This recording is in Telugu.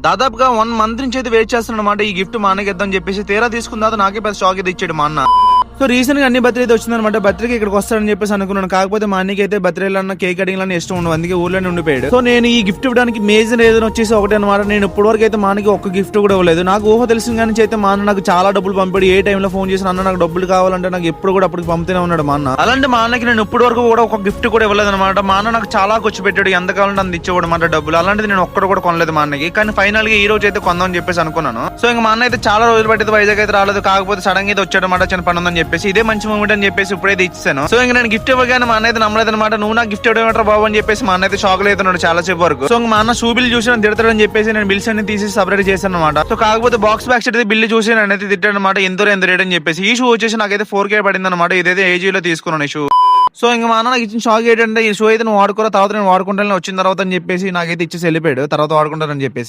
దాదాపుగా 1 మంత్ నుంచి అయితే వెయిట్ చేస్తున్నాను అనమాట ఈ గిఫ్ట్ మా అన్నకి ఇద్దాం చెప్పేసి. తీరా తీసుకున్న తర్వాత నాకే పెద్ద షాక్ అయితే ఇచ్చాడు మా అన్న. సో రీసెంట్ గా అన్ని బర్త్డే అయితే వచ్చిందనమాట. బర్త్డేకి ఇక్కడికి వస్తాడని చెప్పేసి అనుకున్నాను. కాకపోతే మా అన్నకి అయితే బర్త్డేలన్నా కేక్ కటింగ్ అన్న ఇష్టం ఉండదు, అందుకే ఊర్లోనే ఉండిపోయాడు. సో నేను ఈ గిఫ్ట్ ఇవ్వడానికి మేజర్ ఏదైనా వచ్చేసి ఒకటే అనమాట. నేను ఇప్పటి వరకు అయితే మా అన్నకి ఒక్క గిఫ్ట్ కూడా ఇవ్వలేదు. నాకు ఊహ తెలిసిన కానీ అయితే మా అన్న నాకు చాలా డబ్బులు పంపాడు. ఏ టైంలో ఫోన్ చేసిన అన్న నాకు డబ్బులు కావాలంటే నాకు ఎప్పుడు కూడా అప్పటికి పంపుతూనే ఉన్నాడు మా అన్న. అలాంటి మా అన్నకి నేను ఇప్పటి వరకు కూడా ఒక గిఫ్ట్ కూడా ఇవ్వలేదు అనమాట. మా అన్న నాకు చాలా ఖర్చు పెట్టాడు, ఎంత కావాలంటే అంత ఇచ్చేవాడు అనమాట డబ్బులు. అలాంటిది నేను ఒక్కడు కూడా కొనలేదు మా అన్నకి. కానీ ఫైనల్ గా ఈ రోజు అయితే కొందాం అని చెప్పేసి అనుకున్నాను. సో ఇంకా మా అన్న అయితే చాలా రోజులు పట్టింది, వైజాగ్ అయితే రాలేదు. కాకపోతే సడన్ గా అయితే వచ్చాడు అనమాట, చిన్న పని ఉందని చెప్పేసి. ఇదే మంచి మూమెంట్ అని చెప్పేసి ఇప్పుడైతే ఇచ్చాను. సో ఇంకా నేను గిఫ్ట్ ఇవ్వగానే మా అన్న అయితే నమ్మలేదు అనమాట. నువ్వు నాకు గిఫ్ట్ ఇవ్వడం బాబు అని చెప్పేసి మా అన్న అయితే షాక్ అవుతున్నాడు చాలా సేపు వరకు. సో మా అన్న షూ బిల్ చూసి నన్ను తిడతాడని చెప్పేసి నేను బిల్స్ అన్ని తీసి సపరేట్ చేశాను అనమాట. సో కాకపోతే బాక్స్ బ్యాక్ సైడ్ అయితే బిల్లు చూసి నన్ను అయితే తిట్టాడు అనమాట, ఎంత రేట్ అని చెప్పేసి. ఈ షూ వచ్చేసి నాకైతే 4K పడింది అనమాట. ఇదైతే ఏజీ లో తీసుకున్నాను ఈ షూ. సో ఇంకా మా అన్న నాకు ఇచ్చిన షాక్ ఏంటంటే ఈ షూ అయితే నువ్వు వాడుకోరా, తర్వాత నేను వాడుకుంటాను వచ్చిన తర్వాత అని చెప్పేసి నాకైతే ఇచ్చేసి వెళ్ళిపోయాడు, తర్వాత వాడుకుంటానని చెప్పేసి.